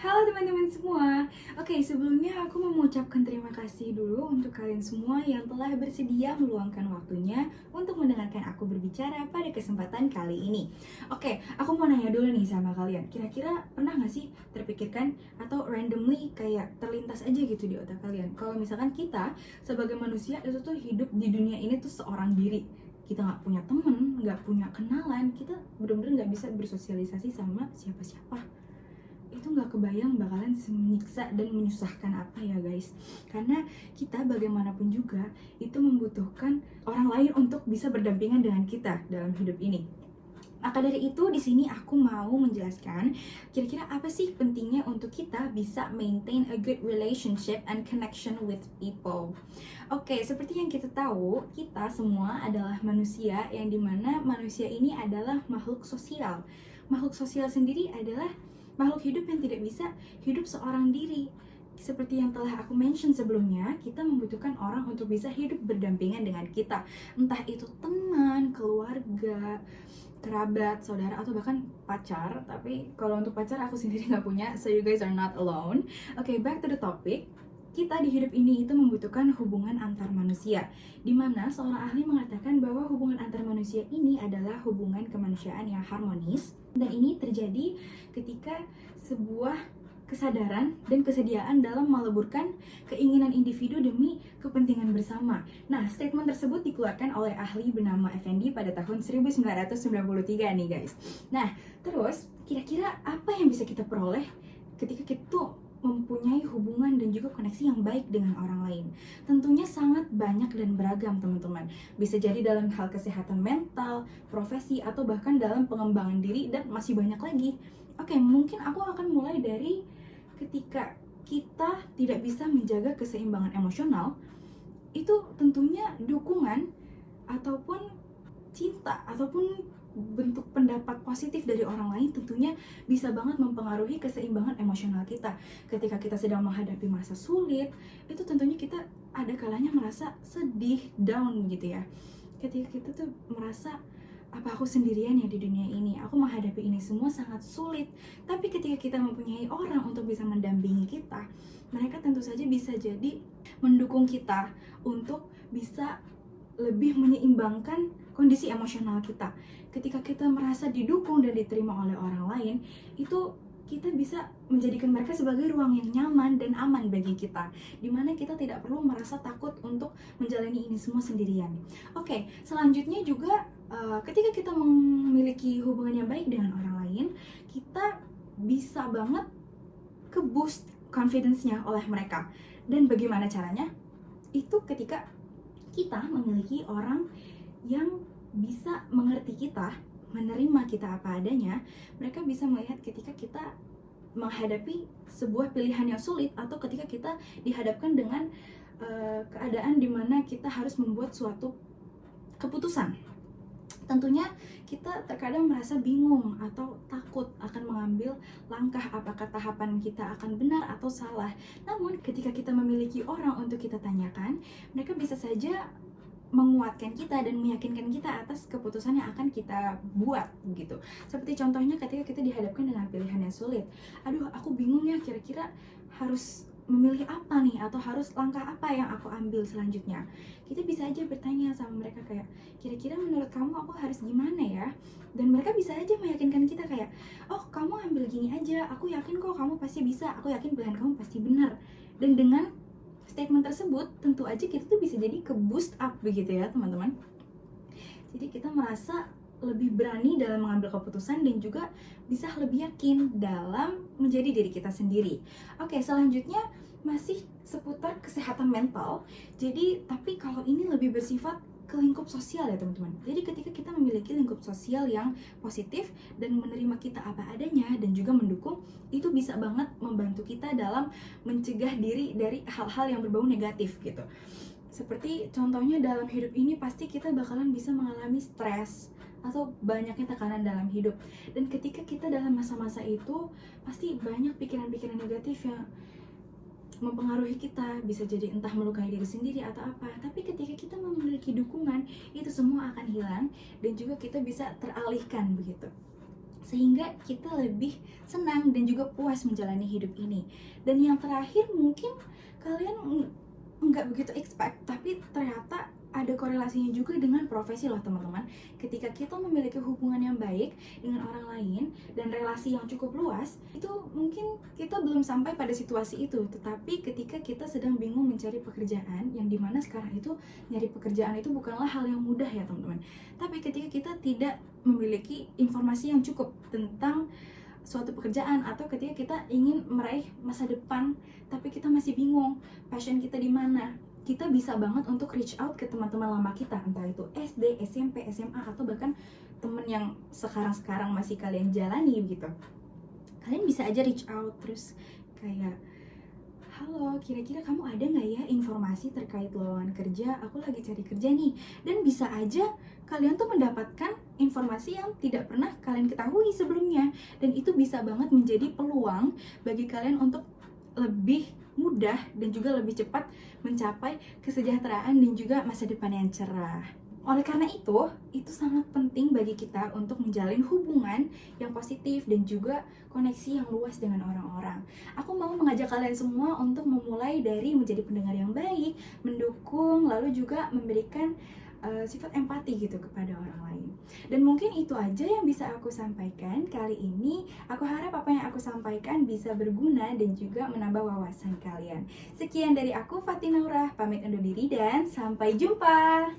Halo teman-teman semua. Oke, sebelumnya aku mau mengucapkan terima kasih dulu untuk kalian semua yang telah bersedia meluangkan waktunya untuk mendengarkan aku berbicara pada kesempatan kali ini. Oke, aku mau nanya dulu nih sama kalian. Kira-kira pernah gak sih terpikirkan atau randomly kayak terlintas aja gitu di otak kalian, kalau misalkan kita sebagai manusia itu tuh hidup di dunia ini tuh seorang diri. Kita nggak punya temen, nggak punya kenalan, kita bener-bener nggak bisa bersosialisasi sama siapa-siapa. Itu nggak kebayang bakalan menyiksa dan menyusahkan apa ya guys. Karena kita bagaimanapun juga itu membutuhkan orang lain untuk bisa berdampingan dengan kita dalam hidup ini. Maka dari itu di sini aku mau menjelaskan kira-kira apa sih pentingnya untuk kita bisa maintain a good relationship and connection with people. Oke, seperti yang kita tahu, kita semua adalah manusia yang dimana manusia ini adalah makhluk sosial. Makhluk sosial sendiri adalah makhluk hidup yang tidak bisa hidup seorang diri. Seperti yang telah aku mention sebelumnya, kita membutuhkan orang untuk bisa hidup berdampingan dengan kita. Entah itu teman, keluarga, kerabat, saudara, atau bahkan pacar. Tapi kalau untuk pacar aku sendiri nggak punya, so you guys are not alone. Oke, back to the topic. Kita di hidup ini itu membutuhkan hubungan antar manusia, dimana seorang ahli mengatakan bahwa hubungan antar manusia ini adalah hubungan kemanusiaan yang harmonis, dan ini terjadi ketika sebuah kesadaran dan kesediaan dalam meleburkan keinginan individu demi kepentingan bersama. Nah, statement tersebut dikeluarkan oleh ahli bernama Effendi pada tahun 1993 nih guys. Nah, terus kira-kira apa yang bisa kita peroleh ketika kita mempunyai hubungan dan juga koneksi yang baik dengan orang lain? Tentunya sangat banyak dan beragam teman-teman. Bisa jadi dalam hal kesehatan mental, profesi, atau bahkan dalam pengembangan diri, dan masih banyak lagi. Oke, mungkin aku akan mulai dari ketika kita tidak bisa menjaga keseimbangan emosional. Itu tentunya dukungan ataupun cinta ataupun bentuk pendapat positif dari orang lain tentunya bisa banget mempengaruhi keseimbangan emosional kita. Ketika kita sedang menghadapi masa sulit, itu tentunya kita ada kalanya merasa sedih, down gitu ya. Ketika kita tuh merasa, apa aku sendirian ya di dunia ini, aku menghadapi ini semua sangat sulit. Tapi ketika kita mempunyai orang untuk bisa mendampingi kita, mereka tentu saja bisa jadi mendukung kita untuk bisa lebih menyeimbangkan kondisi emosional kita. Ketika kita merasa didukung dan diterima oleh orang lain, itu kita bisa menjadikan mereka sebagai ruang yang nyaman dan aman bagi kita, dimana kita tidak perlu merasa takut untuk menjalani ini semua sendirian. Oke, selanjutnya juga ketika kita memiliki hubungan yang baik dengan orang lain, kita bisa banget ke boost confidence-nya oleh mereka. Dan bagaimana caranya? Itu ketika kita memiliki orang yang bisa mengerti kita, menerima kita apa adanya. Mereka bisa melihat ketika kita menghadapi sebuah pilihan yang sulit, atau ketika kita dihadapkan dengan keadaan dimana kita harus membuat suatu keputusan. Tentunya kita terkadang merasa bingung atau takut akan mengambil langkah, apakah tahapan kita akan benar atau salah. Namun ketika kita memiliki orang untuk kita tanyakan, mereka bisa saja menguatkan kita dan meyakinkan kita atas keputusan yang akan kita buat gitu. Seperti contohnya ketika kita dihadapkan dengan pilihan yang sulit. Aduh, aku bingung ya, kira-kira harus memilih apa nih, atau harus langkah apa yang aku ambil selanjutnya. Kita bisa aja bertanya sama mereka kayak, kira-kira menurut kamu aku harus gimana ya? Dan mereka bisa aja meyakinkan kita kayak, oh kamu ambil gini aja, aku yakin kok kamu pasti bisa, aku yakin pilihan kamu pasti benar. Dan dengan statement tersebut tentu aja kita tuh bisa jadi ke boost up begitu ya teman-teman. Jadi kita merasa lebih berani dalam mengambil keputusan dan juga bisa lebih yakin dalam menjadi diri kita sendiri. Oke, selanjutnya masih seputar kesehatan mental. Jadi tapi kalau ini lebih bersifat ke lingkup sosial ya teman-teman. Jadi ketika kita memiliki lingkup sosial yang positif dan menerima kita apa adanya dan juga mendukung, itu bisa banget membantu kita dalam mencegah diri dari hal-hal yang berbau negatif gitu. Seperti contohnya dalam hidup ini pasti kita bakalan bisa mengalami stres atau banyaknya tekanan dalam hidup. Dan ketika kita dalam masa-masa itu pasti banyak pikiran-pikiran negatif yang mempengaruhi kita, bisa jadi entah melukai diri sendiri atau apa. Tapi ketika kita memiliki dukungan, itu semua akan hilang dan juga kita bisa teralihkan begitu. sehingga kita lebih senang dan juga puas menjalani hidup ini. Dan yang terakhir, mungkin kalian nggak begitu expect, tapi ternyata ada korelasinya juga dengan profesi loh teman-teman. Ketika kita memiliki hubungan yang baik dengan orang lain dan relasi yang cukup luas, itu mungkin kita belum sampai pada situasi itu. Tetapi ketika kita sedang bingung mencari pekerjaan, yang dimana sekarang itu nyari pekerjaan itu bukanlah hal yang mudah ya teman-teman. Tapi ketika kita tidak memiliki informasi yang cukup tentang suatu pekerjaan, atau ketika kita ingin meraih masa depan tapi kita masih bingung passion kita di mana, kita bisa banget untuk reach out ke teman-teman lama kita, entah itu SD, SMP, SMA, atau bahkan temen yang sekarang-sekarang masih kalian jalani gitu. Kalian bisa aja reach out terus kayak, halo, kira-kira kamu ada nggak ya informasi terkait lowongan kerja? Aku lagi cari kerja nih. Dan bisa aja kalian tuh mendapatkan informasi yang tidak pernah kalian ketahui sebelumnya. Dan itu bisa banget menjadi peluang bagi kalian untuk lebih mudah dan juga lebih cepat mencapai kesejahteraan dan juga masa depan yang cerah. Oleh karena itu sangat penting bagi kita untuk menjalin hubungan yang positif dan juga koneksi yang luas dengan orang-orang. Aku mau mengajak kalian semua untuk memulai dari menjadi pendengar yang baik, mendukung, lalu juga memberikan sifat empati gitu kepada orang lain. Dan mungkin itu aja yang bisa aku sampaikan kali ini. Aku harap apa yang aku sampaikan bisa berguna dan juga menambah wawasan kalian. Sekian dari aku, Fatin Naurah, pamit undur diri dan sampai jumpa.